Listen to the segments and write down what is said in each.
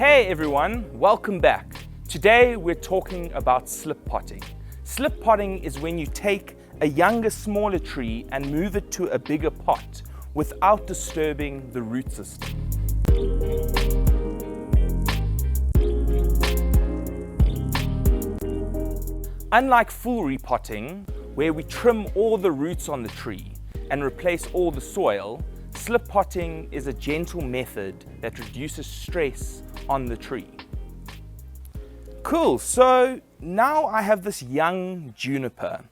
Hey everyone, welcome back. Today we're talking about slip potting. Slip potting is when you take a younger, smaller tree and move it to a bigger pot without disturbing the root system. Unlike full repotting, where we trim all the roots on the tree and replace all the soil, slip potting is a gentle method that reduces stress on the tree. Cool, so now I have this young juniper.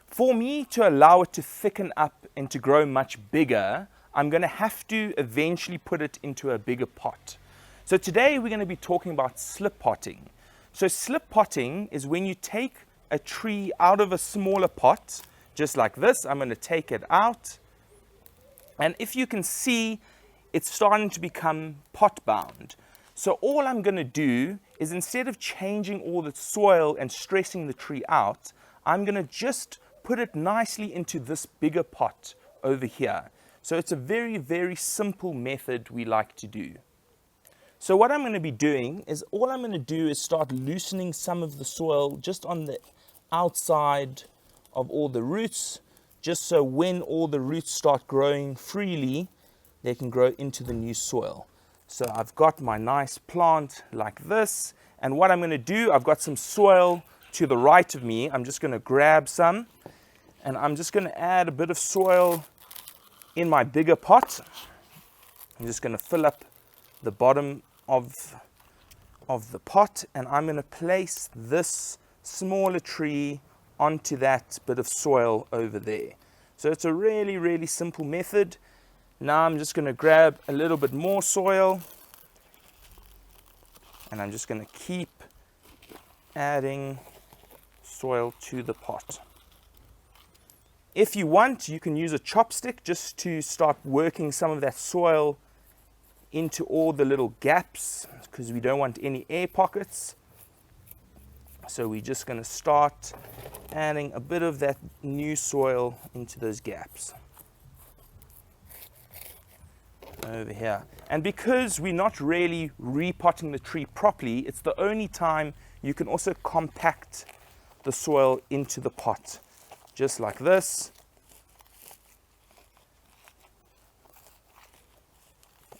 For me to allow it to thicken up and to grow much bigger, I'm going to have to eventually put it into a bigger pot. So today we're going to be talking about slip potting. So slip potting is when you take a tree out of a smaller pot, just like this. I'm going to take it out. And if you can see, it's starting to become pot bound. So all I'm going to do is, instead of changing all the soil and stressing the tree out, I'm going to just put it nicely into this bigger pot over here. So it's a very, very simple method we like to do. So what I'm going to be doing is, all I'm going to do is start loosening some of the soil just on the outside of all the roots, just so when all the roots start growing freely, they can grow into the new soil. So I've got my nice plant like this, and what I'm going to do, I've got some soil to the right of me. I'm just going to grab some, and I'm just going to add a bit of soil in my bigger pot. I'm just going to fill up the bottom of the pot, and I'm going to place this smaller tree onto that bit of soil over there. So it's a really, really simple method. Now I'm just going to grab a little bit more soil, and I'm just going to keep adding soil to the pot. If you want, you can use a chopstick just to start working some of that soil into all the little gaps, because we don't want any air pockets. So we're just going to start adding a bit of that new soil into those gaps over here. And because we're not really repotting the tree properly, it's the only time you can also compact the soil into the pot, just like this.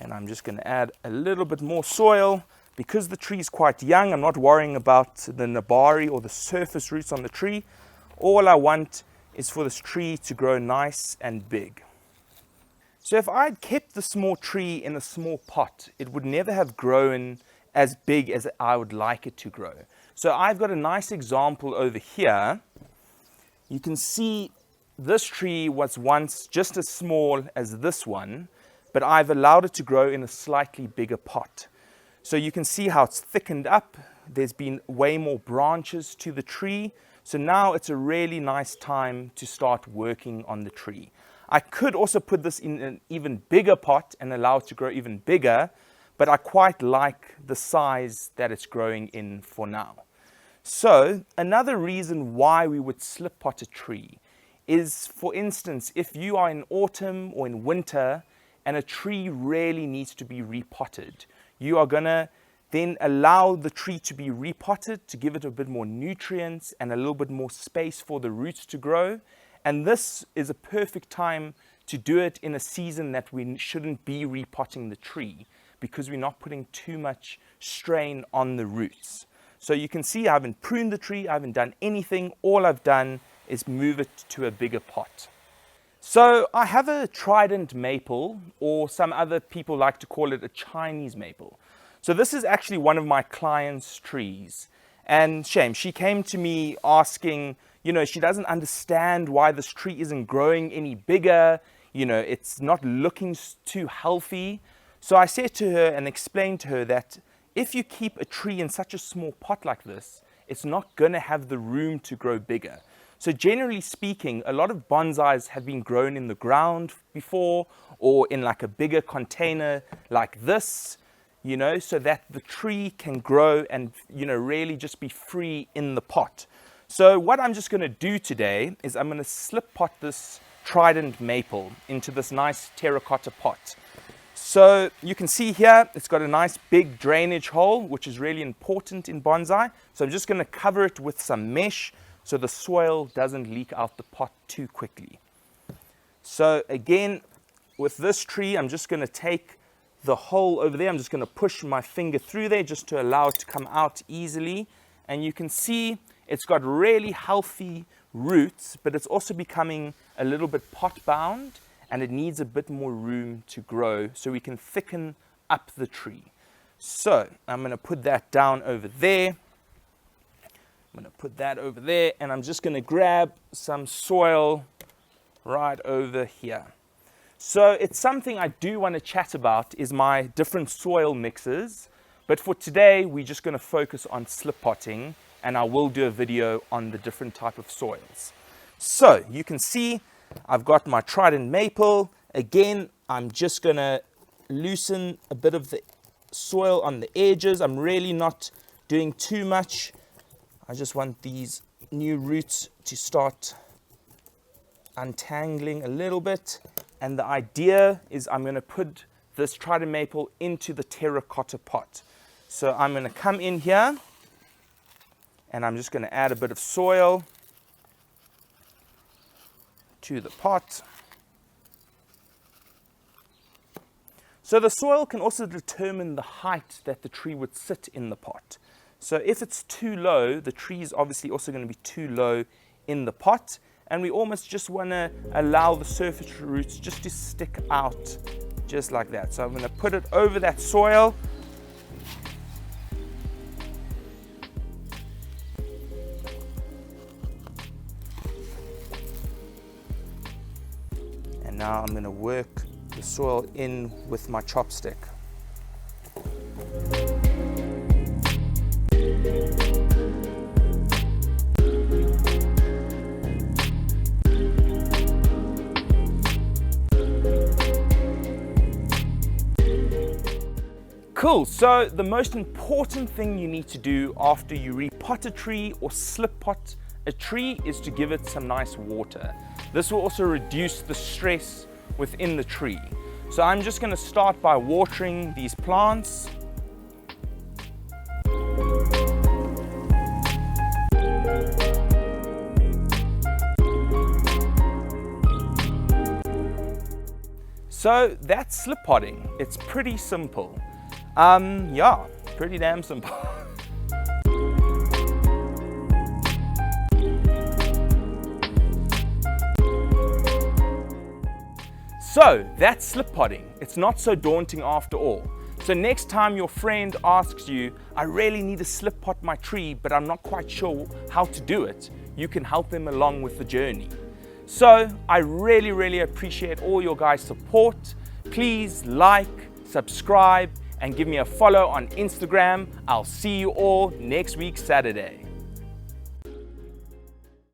And I'm just going to add a little bit more soil. Because the tree is quite young, I'm not worrying about the nabari or the surface roots on the tree. All I want is for this tree to grow nice and big. So if I'd kept the small tree in a small pot, it would never have grown as big as I would like it to grow. So I've got a nice example over here. You can see this tree was once just as small as this one, but I've allowed it to grow in a slightly bigger pot. So you can see how it's thickened up. There's been way more branches to the tree. So now it's a really nice time to start working on the tree. I could also put this in an even bigger pot and allow it to grow even bigger, but I quite like the size that it's growing in for now. So another reason why we would slip pot a tree is, for instance, if you are in autumn or in winter and a tree really needs to be repotted, you are going to then allow the tree to be repotted to give it a bit more nutrients and a little bit more space for the roots to grow. And this is a perfect time to do it in a season that we shouldn't be repotting the tree, because we're not putting too much strain on the roots. So you can see I haven't pruned the tree, I haven't done anything. All I've done is move it to a bigger pot. So I have a trident maple, or some other people like to call it a Chinese maple. So this is actually one of my clients' trees. And she came to me asking, she doesn't understand why this tree isn't growing any bigger. It's not looking too healthy. So I said to her and explained to her that if you keep a tree in such a small pot like this, it's not going to have the room to grow bigger. So generally speaking, a lot of bonsais have been grown in the ground before, or in like a bigger container like this, so that the tree can grow and, really just be free in the pot. So what I'm just going to do today is I'm going to slip pot this trident maple into this nice terracotta pot. So you can see here, it's got a nice big drainage hole, which is really important in bonsai. So I'm just going to cover it with some mesh so the soil doesn't leak out the pot too quickly. So again, with this tree, I'm just going to take the hole over there. I'm just going to push my finger through there just to allow it to come out easily. And you can see it's got really healthy roots, but it's also becoming a little bit pot bound, and it needs a bit more room to grow so we can thicken up the tree. So I'm going to put that down over there. I'm going to put that over there, and I'm just going to grab some soil right over here. So it's something I do want to chat about is my different soil mixes, but for today we're just going to focus on slip potting, and I will do a video on the different type of soils. So you can see I've got my trident maple. Again, I'm just going to loosen a bit of the soil on the edges. I'm really not doing too much. I just want these new roots to start untangling a little bit. And the idea is I'm going to put this trident maple into the terracotta pot. So I'm going to come in here and I'm just going to add a bit of soil to the pot. So the soil can also determine the height that the tree would sit in the pot. So if it's too low, the tree is obviously also going to be too low in the pot. And we almost just want to allow the surface roots just to stick out just like that. So I'm going to put it over that soil. And now I'm going to work the soil in with my chopstick. Cool, so the most important thing you need to do after you repot a tree or slip pot a tree is to give it some nice water. This will also reduce the stress within the tree. So I'm just going to start by watering these plants. So that's slip potting. It's pretty simple. Yeah, pretty damn simple. So that's slip potting. It's not so daunting after all. So next time your friend asks you, I really need to slip pot my tree, but I'm not quite sure how to do it, you can help them along with the journey. So I really appreciate all your guys' support. Please like, subscribe, and give me a follow on Instagram. I'll see you all next week, Saturday.